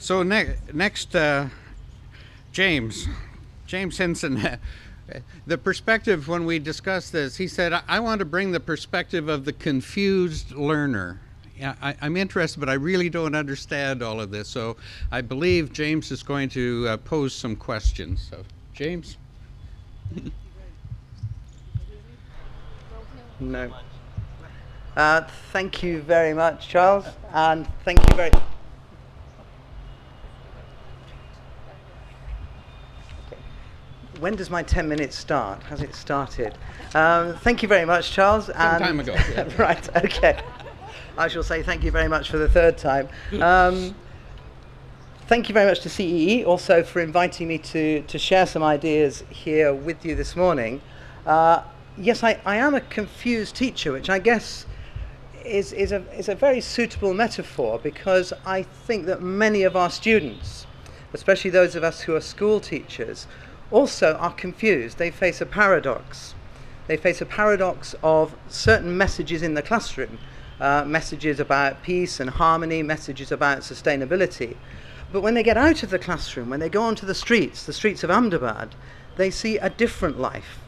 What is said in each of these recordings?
So next, James Hindson, the perspective when we discussed this, he said, I want to bring the perspective of the confused learner. Yeah, I'm interested, but I really don't understand all of this. So I believe James is going to pose some questions. So, James? No. Thank you very much, Charles, and thank you very... When does my 10 minutes start? Has it started? Thank you very much, Charles. Some time ago. Yeah. Right, okay. I shall say thank you very much for the third time. Thank you very much to CEE also for inviting me to share some ideas here with you this morning. Yes, I am a confused teacher, which I guess is a very suitable metaphor, because I think that many of our students, especially those of us who are school teachers, also are confused. They face a paradox. They face a paradox of certain messages in the classroom, messages about peace and harmony, messages about sustainability. But when they get out of the classroom, when they go onto the streets of Ahmedabad, they see a different life.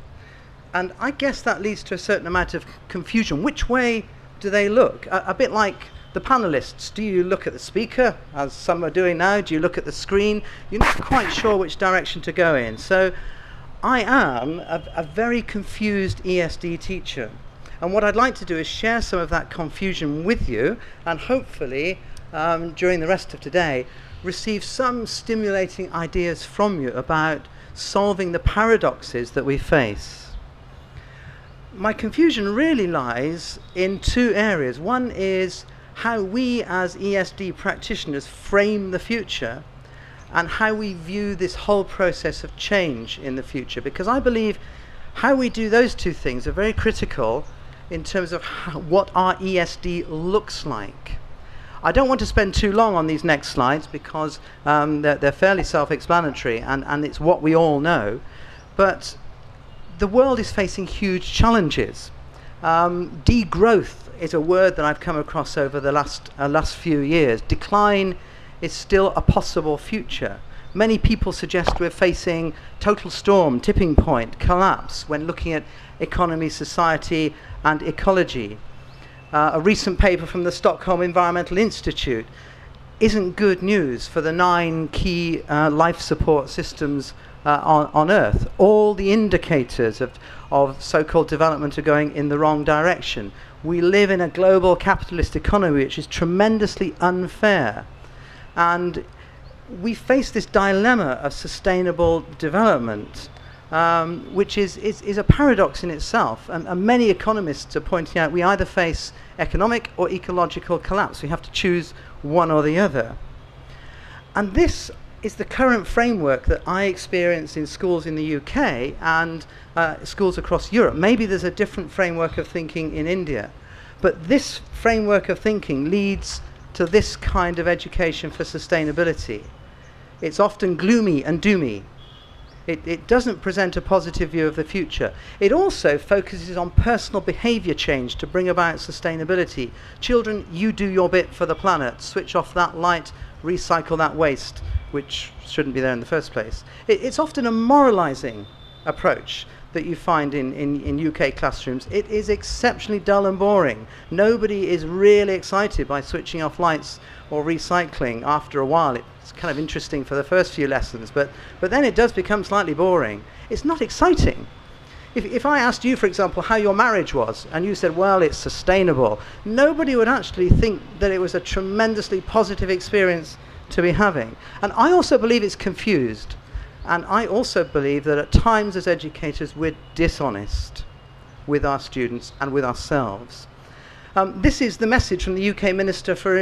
And I guess that leads to a certain amount of confusion. Which way do they look? A bit like the panelists. Do you look at the speaker, as some are doing now? Do you look at the screen? You're not quite sure which direction to go in. So I am a very confused ESD teacher. And what I'd like to do is share some of that confusion with you, and hopefully during the rest of today receive some stimulating ideas from you about solving the paradoxes that we face. My confusion really lies in two areas. One is how we as ESD practitioners frame the future, and how we view this whole process of change in the future, because I believe how we do those two things are very critical in terms of what our ESD looks like. I don't want to spend too long on these next slides, because they're fairly self-explanatory, and it's what we all know, but the world is facing huge challenges. Degrowth is a word that I've come across over the last few years. Decline is still a possible future. Many people suggest we're facing total storm, tipping point, collapse when looking at economy, society, and ecology. A recent paper from the Stockholm Environmental Institute isn't good news for the 9 key life support systems on Earth. All the indicators of so-called development are going in the wrong direction. We live in a global capitalist economy which is tremendously unfair. And we face this dilemma of sustainable development, which is a paradox in itself. And many economists are pointing out we either face economic or ecological collapse. We have to choose one or the other. And this is the current framework that I experience in schools in the UK and schools across Europe. Maybe there's a different framework of thinking in India, but this framework of thinking leads to this kind of education for sustainability. It's often gloomy and doomy. It doesn't present a positive view of the future. It also focuses on personal behavior change to bring about sustainability. Children, you do your bit for the planet. Switch off that light, recycle that waste, which shouldn't be there in the first place. It's often a moralizing approach that you find in UK classrooms. It is exceptionally dull and boring. Nobody is really excited by switching off lights or recycling. After a while, it's kind of interesting for the first few lessons, but then it does become slightly boring. It's not exciting. If I asked you, for example, how your marriage was, and you said, well, it's sustainable, nobody would actually think that it was a tremendously positive experience to be having. And I also believe it's confused. And I also believe that at times as educators we're dishonest with our students and with ourselves. This is the message from the UK Minister for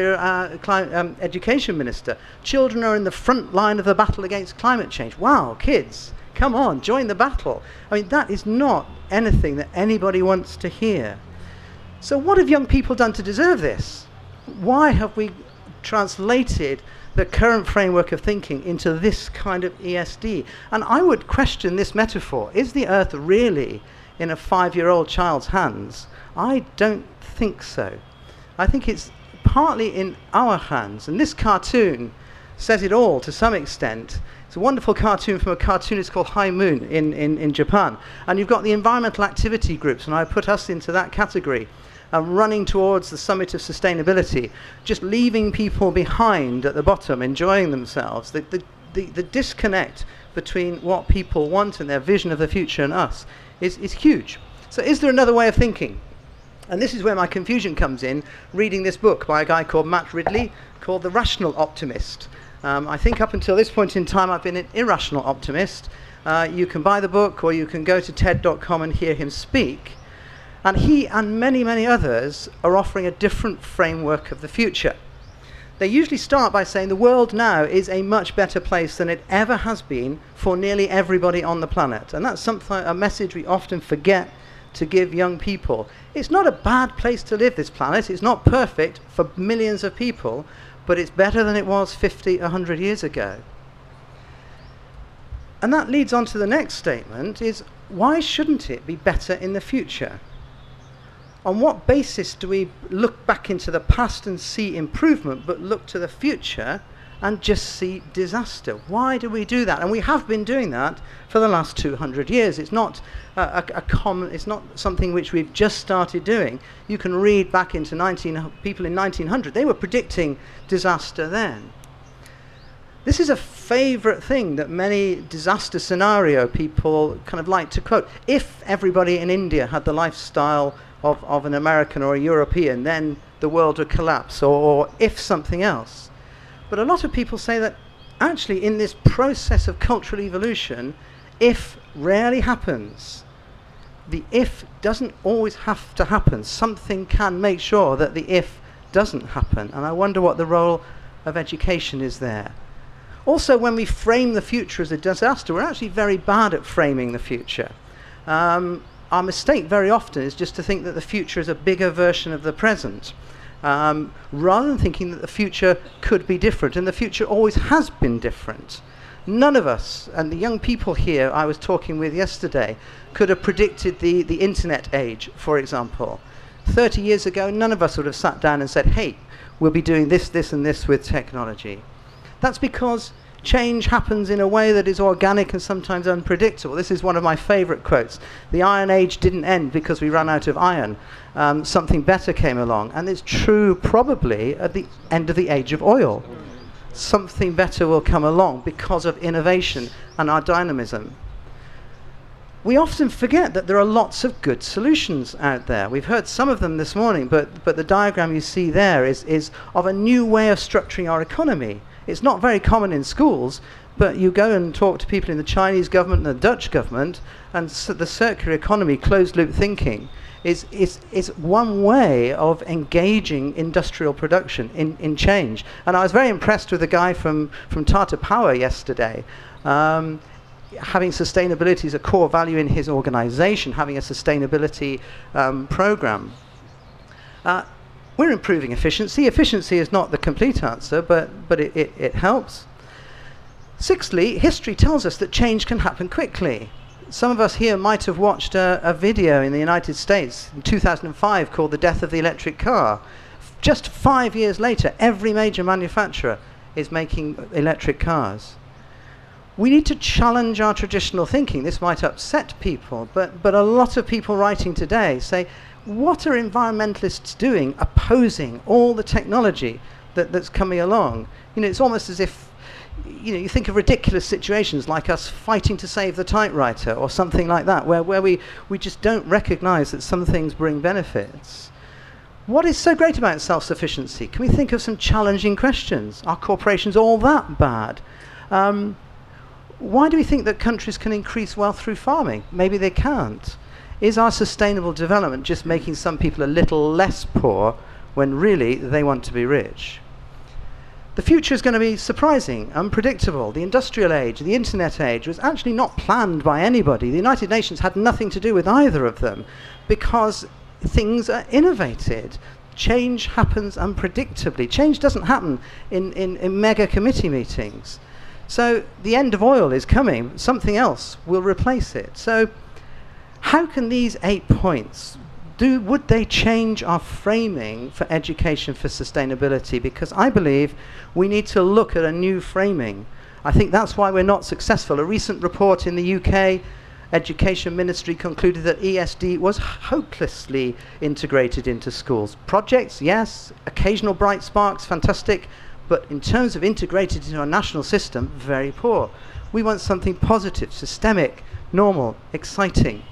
Education Minister. Children are in the front line of the battle against climate change. Wow, kids, come on, join the battle. I mean, that is not anything that anybody wants to hear. So what have young people done to deserve this? Why have we translated the current framework of thinking into this kind of ESD? And I would question this metaphor. Is the Earth really in a 5-year-old child's hands? I don't think so. I think it's partly in our hands. And this cartoon says it all to some extent. It's a wonderful cartoon from a cartoonist called High Moon in Japan. And you've got the environmental activity groups, and I put us into that category, running towards the summit of sustainability, just leaving people behind at the bottom, enjoying themselves. The disconnect between what people want and their vision of the future and us is huge. So is there another way of thinking? And this is where my confusion comes in, reading this book by a guy called Matt Ridley, called The Rational Optimist. I think up until this point in time I've been an irrational optimist. You can buy the book or you can go to TED.com and hear him speak. And he and many, many others are offering a different framework of the future. They usually start by saying the world now is a much better place than it ever has been for nearly everybody on the planet. And that's a message we often forget to give young people. It's not a bad place to live, this planet. It's not perfect for millions of people, but it's better than it was 50, 100 years ago. And that leads on to the next statement, is why shouldn't it be better in the future? On what basis do we look back into the past and see improvement, but look to the future and just see disaster? Why do we do that? And we have been doing that for the last 200 years. It's not it's not something which we've just started doing. You can read back into people in 1900. They were predicting disaster then. This is a favorite thing that many disaster scenario people kind of like to quote. If everybody in India had the lifestyle of an American or a European, then the world would collapse, or if something else. But a lot of people say that actually in this process of cultural evolution, if rarely happens. The if doesn't always have to happen. Something can make sure that the if doesn't happen. And I wonder what the role of education is there. Also, when we frame the future as a disaster, we're actually very bad at framing the future. Our mistake very often is just to think that the future is a bigger version of the present, rather than thinking that the future could be different, and the future always has been different. None of us, and the young people here I was talking with yesterday, could have predicted the internet age, for example. 30 years ago, none of us would have sat down and said, hey, we'll be doing this, this, and this with technology. That's because change happens in a way that is organic and sometimes unpredictable. This is one of my favorite quotes. The Iron Age didn't end because we ran out of iron. Something better came along. And it's true probably at the end of the age of oil. Something better will come along because of innovation and our dynamism. We often forget that there are lots of good solutions out there. We've heard some of them this morning, but the diagram you see there is of a new way of structuring our economy. It's not very common in schools, but you go and talk to people in the Chinese government and the Dutch government, and the circular economy, closed-loop thinking, is one way of engaging industrial production in change. And I was very impressed with the guy from Tata Power yesterday. Having sustainability as a core value in his organization, having a sustainability program. We're improving efficiency. Efficiency is not the complete answer, but it helps. Sixthly, history tells us that change can happen quickly. Some of us here might have watched a video in the United States in 2005 called The Death of the Electric Car. Just 5 years later, every major manufacturer is making electric cars. We need to challenge our traditional thinking. This might upset people, but a lot of people writing today say, what are environmentalists doing opposing all the technology that's coming along? You know, it's almost as if, you know, you think of ridiculous situations like us fighting to save the typewriter or something like that, where we just don't recognize that some things bring benefits. What is so great about self-sufficiency? Can we think of some challenging questions? Are corporations all that bad? Why do we think that countries can increase wealth through farming? Maybe they can't. Is our sustainable development just making some people a little less poor when really they want to be rich? The future is going to be surprising, unpredictable. The industrial age, the internet age was actually not planned by anybody. The United Nations had nothing to do with either of them because things are innovated. Change happens unpredictably. Change doesn't happen in mega committee meetings. So the end of oil is coming. Something else will replace it. So how can these 8 points would they change our framing for education for sustainability? Because I believe we need to look at a new framing. I think that's why we're not successful. A recent report in the UK Education Ministry concluded that ESD was hopelessly integrated into schools. Projects, yes, occasional bright sparks, fantastic, but in terms of integrated into our national system, very poor. We want something positive, systemic, normal, exciting.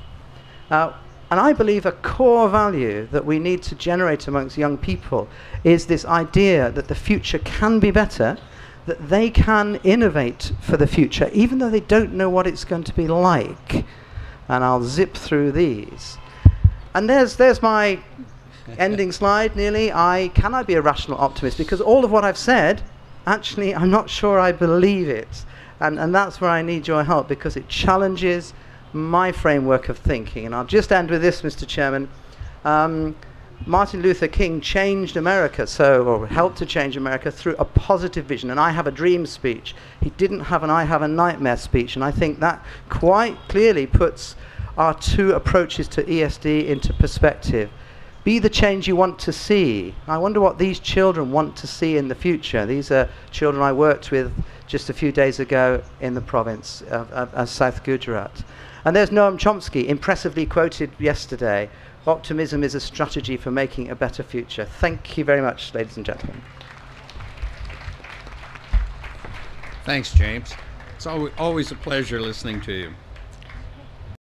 And I believe a core value that we need to generate amongst young people is this idea that the future can be better, that they can innovate for the future, even though they don't know what it's going to be like. And I'll zip through these. And there's my ending slide, nearly. Can I be a rational optimist? Because all of what I've said, actually, I'm not sure I believe it. And that's where I need your help, because it challenges my framework of thinking. And I'll just end with this, Mr. Chairman. Martin Luther King changed America, or helped to change America through a positive vision. And I have a dream speech. He didn't have an I have a nightmare speech. And I think that quite clearly puts our two approaches to ESD into perspective. Be the change you want to see. I wonder what these children want to see in the future. These are children I worked with just a few days ago in the province of South Gujarat. And there's Noam Chomsky, impressively quoted yesterday. Optimism is a strategy for making a better future. Thank you very much, ladies and gentlemen. Thanks, James. It's always a pleasure listening to you.